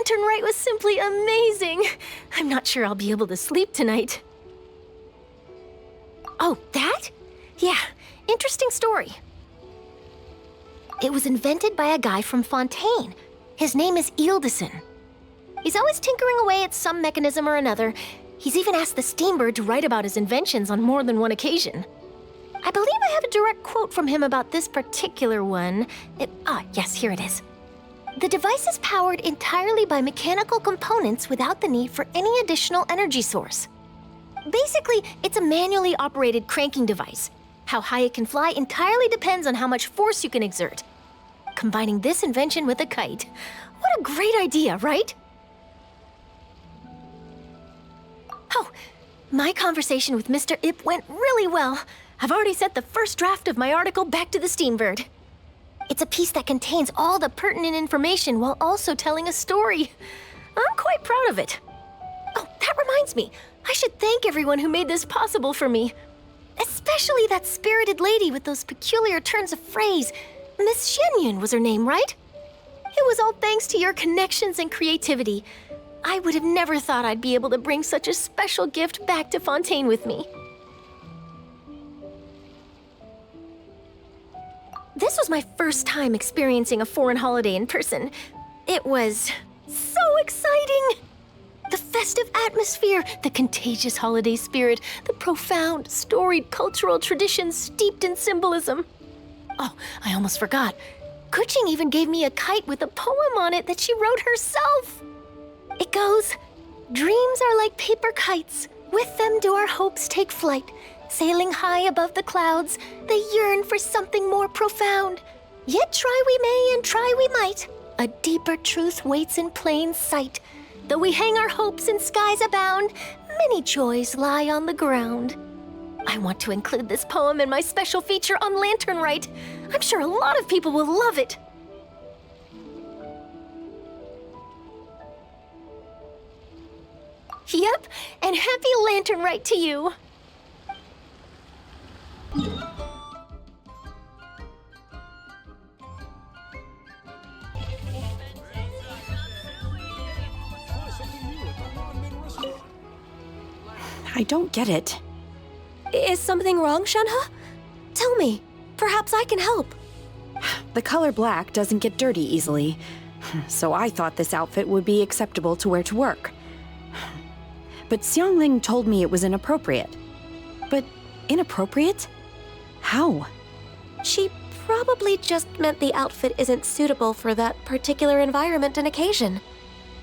lantern rite was simply amazing. I'm not sure I'll be able to sleep tonight. Oh, that? Yeah, interesting story. It was invented by a guy from Fontaine. His name is Ildison. He's always tinkering away at some mechanism or another. He's even asked the Steambird to write about his inventions on more than one occasion. I believe I have a direct quote from him about this particular one. Yes, here it is. The device is powered entirely by mechanical components without the need for any additional energy source. Basically, it's a manually operated cranking device. How high it can fly entirely depends on how much force you can exert. Combining this invention with a kite. What a great idea, right? Oh, my conversation with Mr. Ip went really well. I've already sent the first draft of my article back to the Steambird. It's a piece that contains all the pertinent information while also telling a story. I'm quite proud of it. Oh, that reminds me. I should thank everyone who made this possible for me. Especially that spirited lady with those peculiar turns of phrase. Miss Xianyun was her name, right? It was all thanks to your connections and creativity. I would have never thought I'd be able to bring such a special gift back to Fontaine with me. This was my first time experiencing a foreign holiday in person. It was so exciting! The festive atmosphere, the contagious holiday spirit, the profound, storied cultural traditions steeped in symbolism. Oh, I almost forgot. Keqing even gave me a kite with a poem on it that she wrote herself. It goes, "Dreams are like paper kites. With them do our hopes take flight. Sailing high above the clouds, they yearn for something more profound. Yet try we may and try we might. A deeper truth waits in plain sight. Though we hang our hopes in skies abound, many joys lie on the ground." I want to include this poem in my special feature on Lantern Rite. I'm sure a lot of people will love it. Yep, and happy Lantern Rite to you. I don't get it. Is something wrong, Shenhe? Tell me. Perhaps I can help. The color black doesn't get dirty easily, so I thought this outfit would be acceptable to wear to work. But Xiangling told me it was inappropriate. But inappropriate? How? She probably just meant the outfit isn't suitable for that particular environment and occasion.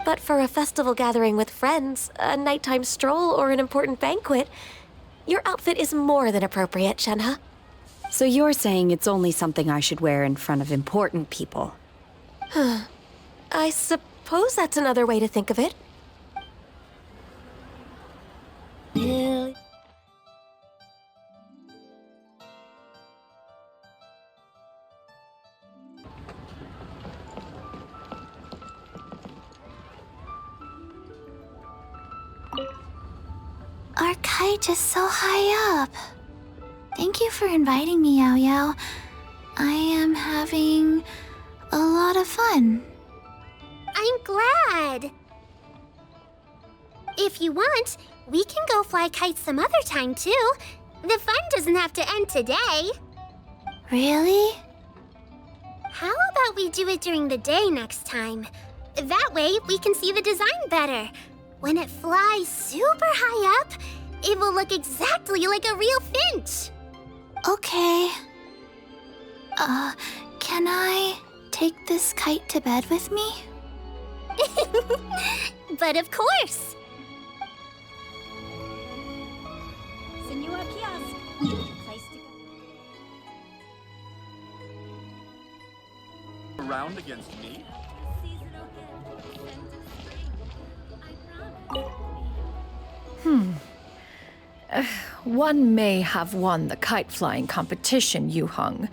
But for a festival gathering with friends, a nighttime stroll, or an important banquet, your outfit is more than appropriate, Shenhe. So you're saying it's only something I should wear in front of important people? I suppose that's another way to think of it. Our kite is so high up. Thank you for inviting me, Yaoyao. I am having a lot of fun. I'm glad. If you want, we can go fly kites some other time, too. The fun doesn't have to end today. Really? How about we do it during the day next time? That way, we can see the design better. When it flies super high up, it will look exactly like a real finch. Okay. Can I take this kite to bed with me? But of course. Senor Kiosk. Place to go. Around against me? One may have won the kite flying competition, Yuheng,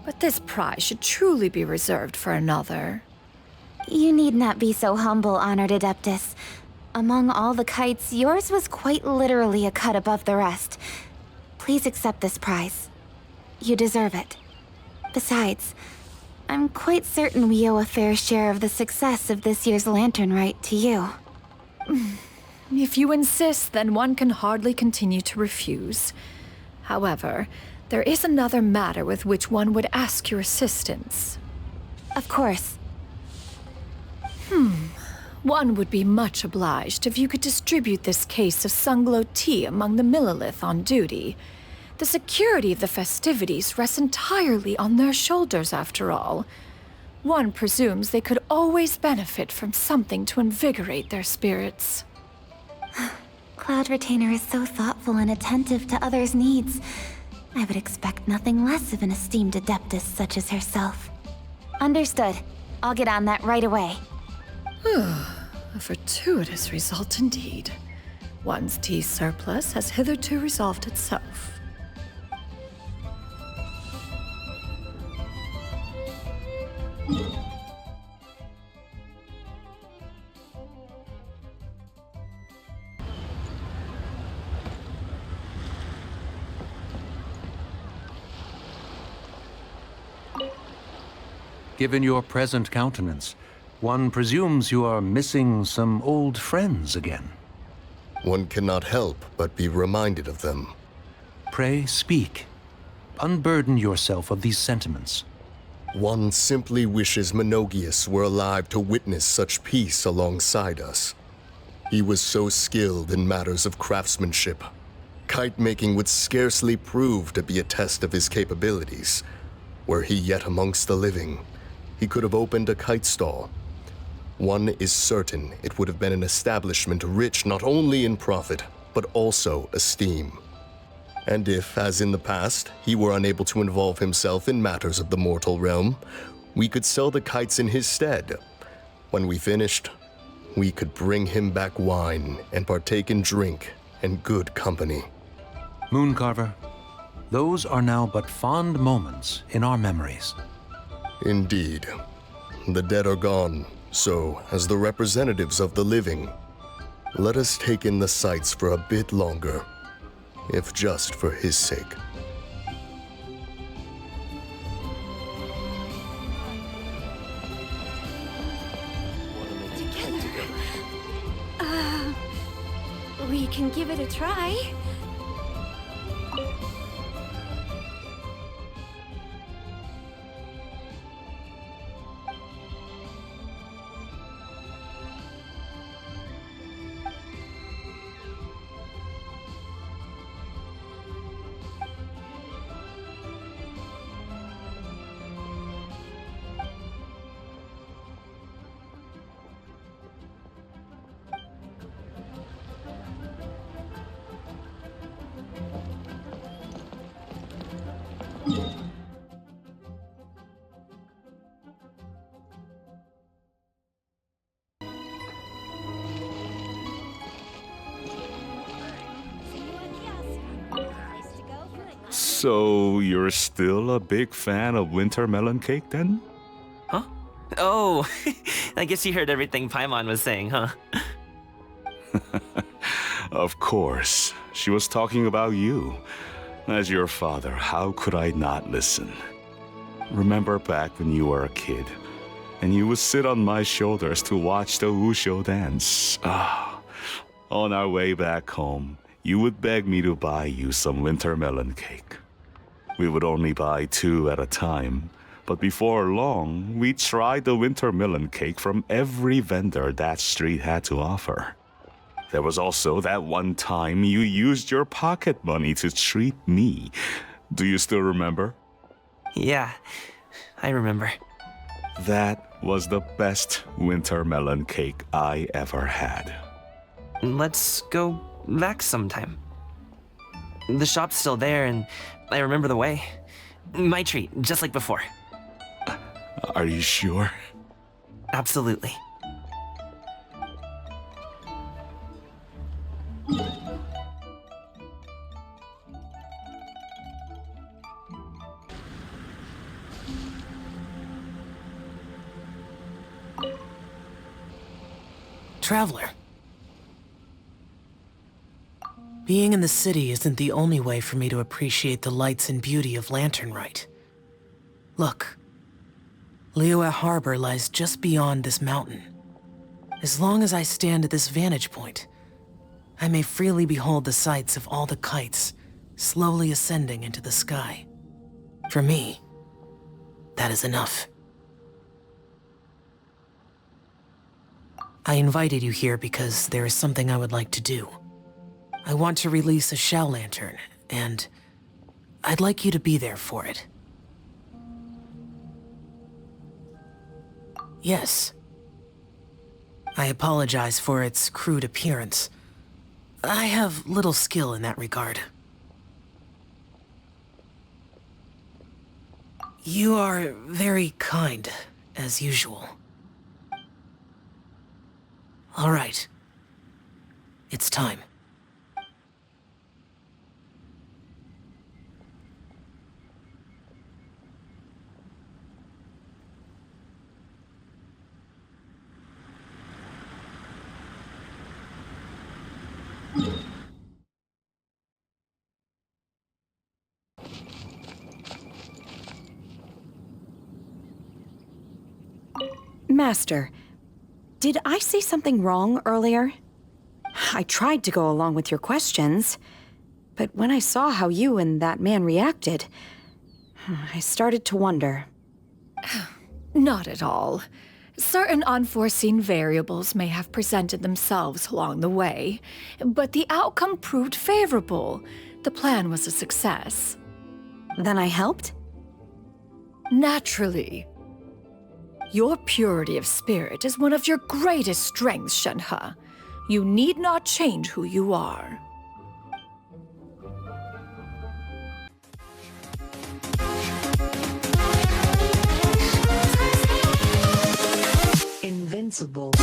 but this prize should truly be reserved for another. You need not be so humble, Honored Adeptus. Among all the kites, yours was quite literally a cut above the rest. Please accept this prize. You deserve it. Besides, I'm quite certain we owe a fair share of the success of this year's Lantern Rite to you. If you insist, then one can hardly continue to refuse. However, there is another matter with which one would ask your assistance. Of course. One would be much obliged if you could distribute this case of Sunglow tea among the Millilith on duty. The security of the festivities rests entirely on their shoulders, after all. One presumes they could always benefit from something to invigorate their spirits. Cloud Retainer is so thoughtful and attentive to others' needs. I would expect nothing less of an esteemed adeptus such as herself. Understood. I'll get on that right away. A fortuitous result indeed. One's tea surplus has hitherto resolved itself. Given your present countenance, one presumes you are missing some old friends again. One cannot help but be reminded of them. Pray speak. Unburden yourself of these sentiments. One simply wishes Menogius were alive to witness such peace alongside us. He was so skilled in matters of craftsmanship. Kite making would scarcely prove to be a test of his capabilities. Were he yet amongst the living, he could have opened a kite stall. One is certain it would have been an establishment rich not only in profit, but also esteem. And if, as in the past, he were unable to involve himself in matters of the mortal realm, we could sell the kites in his stead. When we finished, we could bring him back wine and partake in drink and good company. Mooncarver, those are now but fond moments in our memories. Indeed. The dead are gone, so, as the representatives of the living, let us take in the sights for a bit longer, if just for his sake. We can give it a try. So, you're still a big fan of winter melon cake then? Huh? Oh, I guess you heard everything Paimon was saying, huh? Of course. She was talking about you. As your father, how could I not listen? Remember back when you were a kid, and you would sit on my shoulders to watch the Wushou dance. On our way back home, you would beg me to buy you some winter melon cake. We would only buy 2 at a time, but before long, we tried the winter melon cake from every vendor that street had to offer. There was also that one time you used your pocket money to treat me. Do you still remember? Yeah, I remember. That was the best winter melon cake I ever had. Let's go back sometime. The shop's still there, and I remember the way. My treat, just like before. Are you sure? Absolutely. Traveler. Being in the city isn't the only way for me to appreciate the lights and beauty of Lantern Rite. Look, Liyue Harbor lies just beyond this mountain. As long as I stand at this vantage point, I may freely behold the sights of all the kites slowly ascending into the sky. For me, that is enough. I invited you here because there is something I would like to do. I want to release a Xiao lantern, and I'd like you to be there for it. Yes. I apologize for its crude appearance. I have little skill in that regard. You are very kind, as usual. All right. It's time. Master, did I say something wrong earlier? I tried to go along with your questions, but when I saw how you and that man reacted, I started to wonder. Not at all. Certain unforeseen variables may have presented themselves along the way, but the outcome proved favorable. The plan was a success. Then I helped? Naturally. Your purity of spirit is one of your greatest strengths, Shenhe. You need not change who you are. Invincible.